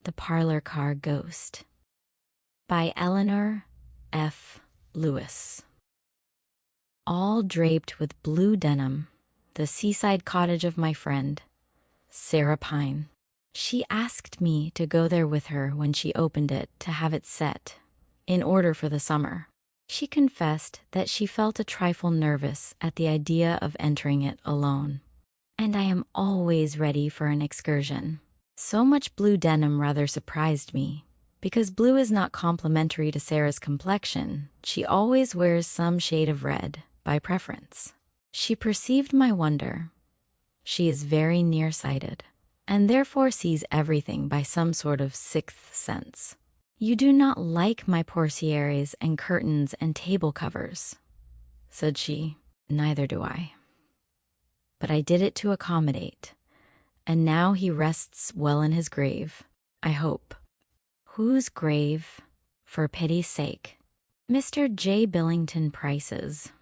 The Parlor-Car Ghost by Eleanor F. Lewis. All draped with blue denim, the seaside cottage of my friend, Sarah Pine. She asked me to go there with her when she opened it to have it set, in order for the summer. She confessed that she felt a trifle nervous at the idea of entering it alone. And I am always ready for an excursion. So much blue denim rather surprised me. Because blue is not complementary to Sarah's complexion, she always wears some shade of red, by preference. She perceived my wonder. She is very nearsighted, and therefore sees everything by some sort of sixth sense. "You do not like my portieres and curtains and table covers," said she. "Neither do I. But I did it to accommodate, and now he rests well in his grave, I hope." "Whose grave, for pity's sake?" "Mr. J. Billington Price's."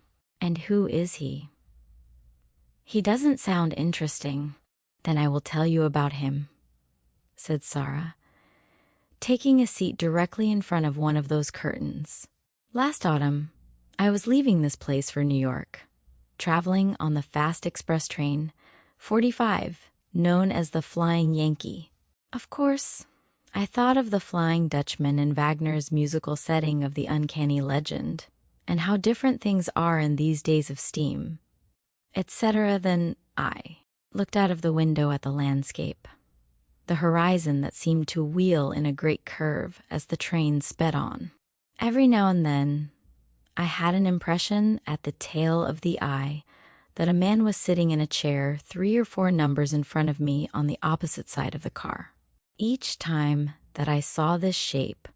"And who is he?" "He doesn't sound interesting." "Then I will tell you about him," said Sarah, taking a seat directly in front of one of those curtains. "Last autumn, I was leaving this place for New York, traveling on the fast express train 45, known as the Flying Yankee. Of course, I thought of the Flying Dutchman in Wagner's musical setting of the uncanny legend, and how different things are in these days of steam, etc. Then I looked out of the window at the landscape, the horizon that seemed to wheel in a great curve as the train sped on. Every now and then, I had an impression at the tail of the eye that a man was sitting in a chair 3 or 4 numbers in front of me on the opposite side of the car. Each time that I saw this shape,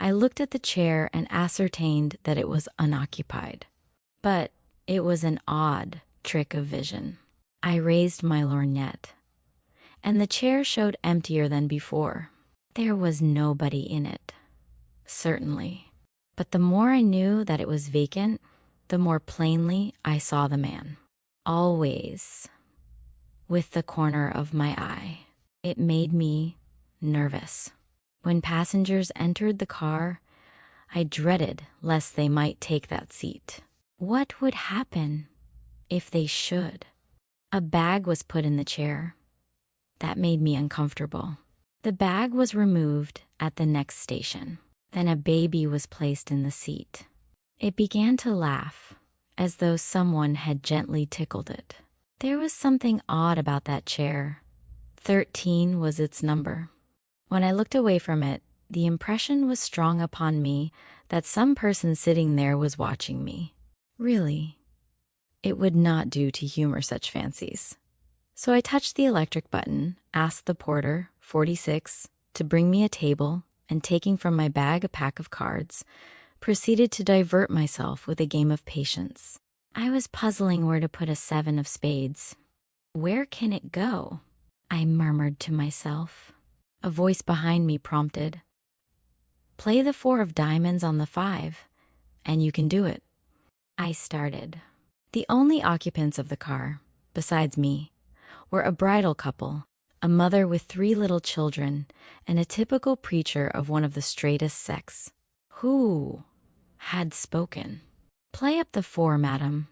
I looked at the chair and ascertained that it was unoccupied. But it was an odd trick of vision. I raised my lorgnette, and the chair showed emptier than before. There was nobody in it, certainly. But the more I knew that it was vacant, the more plainly I saw the man. Always with the corner of my eye. It made me nervous. When passengers entered the car, I dreaded lest they might take that seat. What would happen if they should? A bag was put in the chair. That made me uncomfortable. The bag was removed at the next station. Then a baby was placed in the seat. It began to laugh, as though someone had gently tickled it. There was something odd about that chair. 13 was its number. When I looked away from it, the impression was strong upon me that some person sitting there was watching me. Really, it would not do to humor such fancies. So I touched the electric button, asked the porter, 46, to bring me a table, and taking from my bag a pack of cards, proceeded to divert myself with a game of patience. I was puzzling where to put a 7 of spades. "Where can it go?" I murmured to myself. A voice behind me prompted, "Play the 4 of diamonds on the 5, and you can do it." I started. The only occupants of the car, besides me, were a bridal couple, a mother with 3 little children, and a typical preacher of one of the straightest sects. Who had spoken? "Play up the 4, madam,"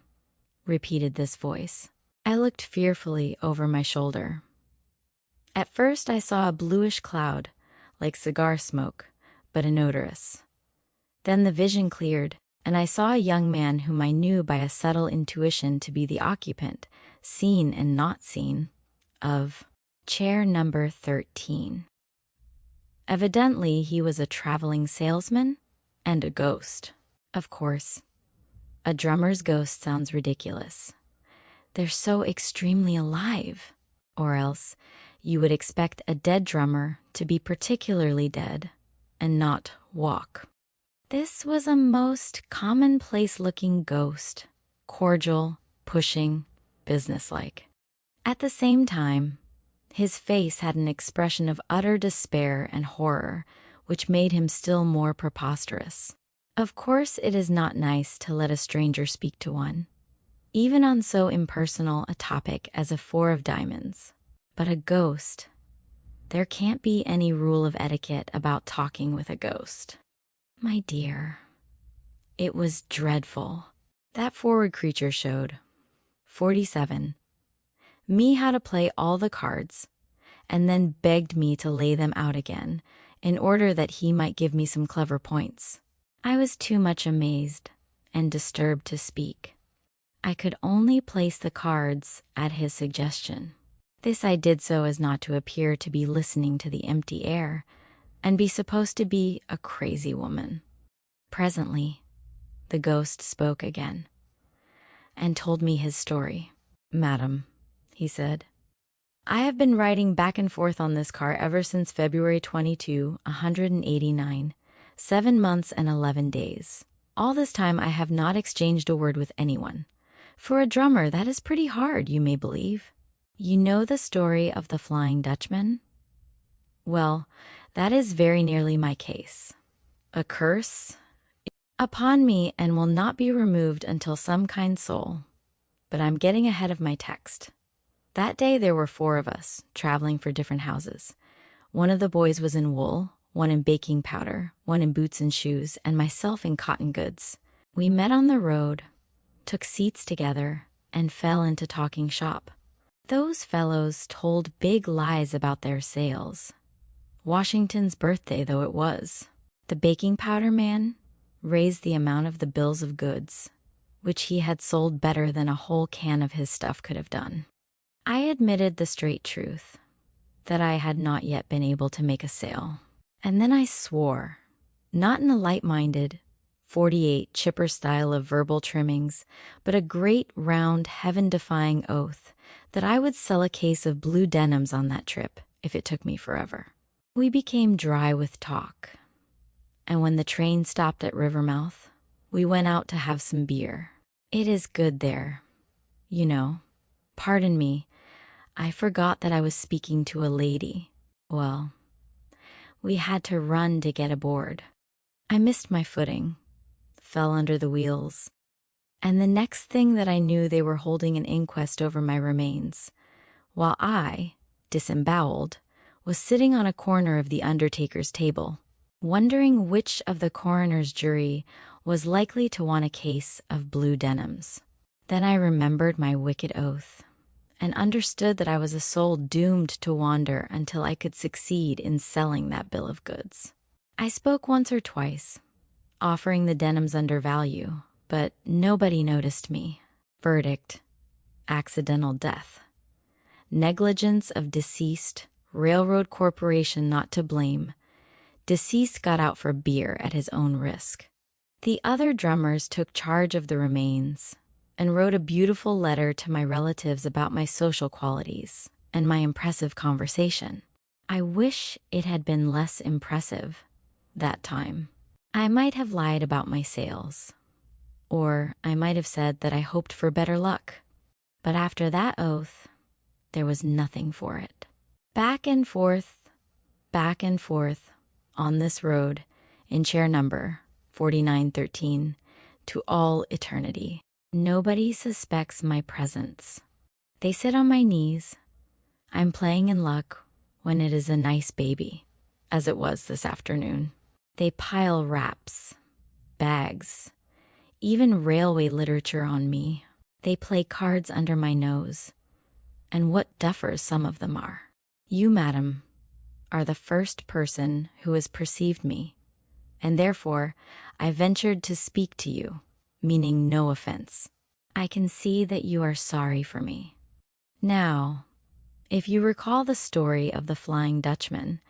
repeated this voice. I looked fearfully over my shoulder. At first I saw a bluish cloud, like cigar smoke, but inodorous. Then the vision cleared, and I saw a young man whom I knew by a subtle intuition to be the occupant, seen and not seen, of chair number 13. Evidently he was a traveling salesman and a ghost. Of course, a drummer's ghost sounds ridiculous. They're so extremely alive. Or else, you would expect a dead drummer to be particularly dead and not walk. This was a most commonplace-looking ghost, cordial, pushing, businesslike. At the same time, his face had an expression of utter despair and horror, which made him still more preposterous. Of course, it is not nice to let a stranger speak to one, even on so impersonal a topic as a 4 of diamonds. But a ghost, There can't be any rule of etiquette about talking with a ghost. My dear, it was dreadful. That forward creature showed 47. Me how to play all the cards, and then begged me to lay them out again in order that he might give me some clever points. I was too much amazed and disturbed to speak. I could only place the cards at his suggestion. This I did so as not to appear to be listening to the empty air and be supposed to be a crazy woman. Presently, the ghost spoke again and told me his story. "Madam," he said, "I have been riding back and forth on this car ever since February 22, 189, 7 months and 11 days. All this time I have not exchanged a word with anyone. For a drummer, that is pretty hard, you may believe. You know the story of the Flying Dutchman? Well, that is very nearly my case. A curse upon me and will not be removed until some kind soul. But I'm getting ahead of my text. That day there were 4 of us, traveling for different houses. One of the boys was in wool, one in baking powder, one in boots and shoes, and myself in cotton goods. We met on the road, took seats together, and fell into talking shop. Those fellows told big lies about their sales. Washington's birthday though it was. The baking powder man raised the amount of the bills of goods, which he had sold better than a whole can of his stuff could have done. I admitted the straight truth, that I had not yet been able to make a sale. And then I swore, not in a light-minded, 48 chipper style of verbal trimmings, but a great, round, heaven-defying oath, that I would sell a case of blue denims on that trip, if it took me forever. We became dry with talk, and when the train stopped at Rivermouth, we went out to have some beer. It is good there, you know. Pardon me, I forgot that I was speaking to a lady. Well, we had to run to get aboard. I missed my footing, fell under the wheels, and the next thing that I knew they were holding an inquest over my remains, while I, disemboweled, was sitting on a corner of the undertaker's table, wondering which of the coroner's jury was likely to want a case of blue denims. Then I remembered my wicked oath, and understood that I was a soul doomed to wander until I could succeed in selling that bill of goods. I spoke once or twice, offering the denims under value, but nobody noticed me. Verdict: accidental death. Negligence of deceased, railroad corporation not to blame. Deceased got out for beer at his own risk. The other drummers took charge of the remains and wrote a beautiful letter to my relatives about my social qualities and my impressive conversation. I wish it had been less impressive that time. I might have lied about my sales, or I might have said that I hoped for better luck. But after that oath, there was nothing for it. Back and forth on this road in chair number 4913 to all eternity. Nobody suspects my presence. They sit on my knees. I'm playing in luck when it is a nice baby, as it was this afternoon. They pile wraps, bags, even railway literature on me. They play cards under my nose. And what duffers some of them are. You, madam, are the first person who has perceived me, and therefore I ventured to speak to you, meaning no offense. I can see that you are sorry for me. Now, if you recall the story of the Flying Dutchman,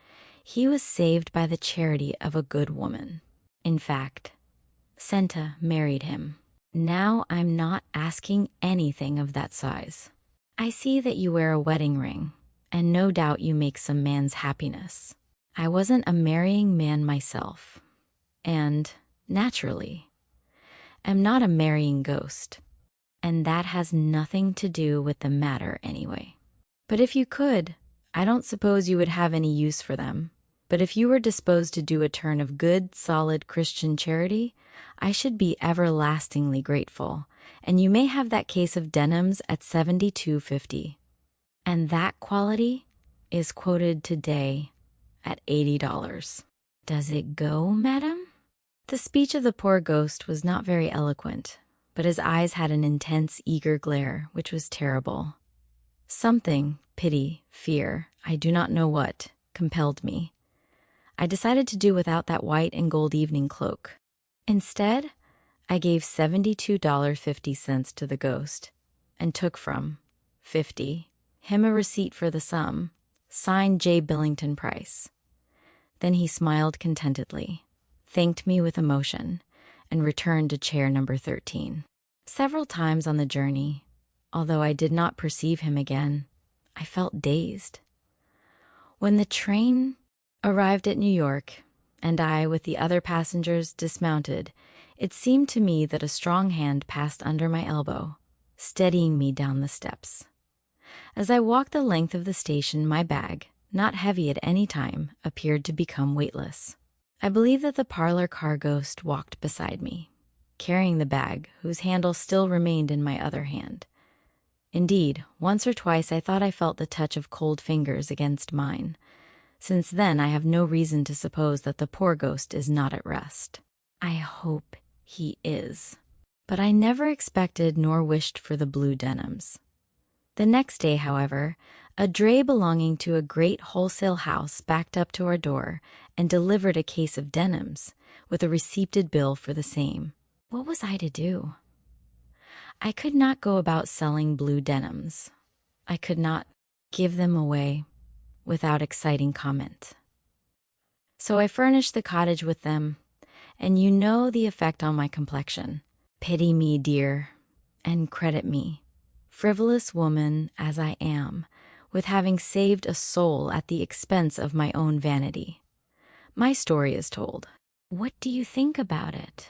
he was saved by the charity of a good woman. In fact, Senta married him. Now I'm not asking anything of that size. I see that you wear a wedding ring, and no doubt you make some man's happiness. I wasn't a marrying man myself, and, naturally, am not a marrying ghost, and that has nothing to do with the matter anyway. But if you could, I don't suppose you would have any use for them. But if you were disposed to do a turn of good, solid Christian charity, I should be everlastingly grateful, and you may have that case of denims at $72.50. And that quality is quoted today at $80. Does it go, madam? The speech of the poor ghost was not very eloquent, but his eyes had an intense, eager glare, which was terrible. Something, pity, fear, I do not know what, compelled me. I decided to do without that white and gold evening cloak. Instead, I gave $72.50 to the ghost and took from 50 him a receipt for the sum, signed J. Billington Price. Then he smiled contentedly, thanked me with emotion, and returned to chair number 13. Several times on the journey, although I did not perceive him again, I felt dazed. When the train arrived at New York, and I, with the other passengers, dismounted, it seemed to me that a strong hand passed under my elbow, steadying me down the steps. As I walked the length of the station, my bag, not heavy at any time, appeared to become weightless. I believe that the Parlor-Car Ghost walked beside me, carrying the bag, whose handle still remained in my other hand. Indeed, once or twice I thought I felt the touch of cold fingers against mine. Since then, I have no reason to suppose that the poor ghost is not at rest. I hope he is. But I never expected nor wished for the blue denims. The next day, however, a dray belonging to a great wholesale house backed up to our door and delivered a case of denims, with a receipted bill for the same. What was I to do? I could not go about selling blue denims. I could not give them away without exciting comment. So I furnished the cottage with them, and you know the effect on my complexion. Pity me, dear, and credit me, frivolous woman as I am, with having saved a soul at the expense of my own vanity. My story is told. What do you think about it?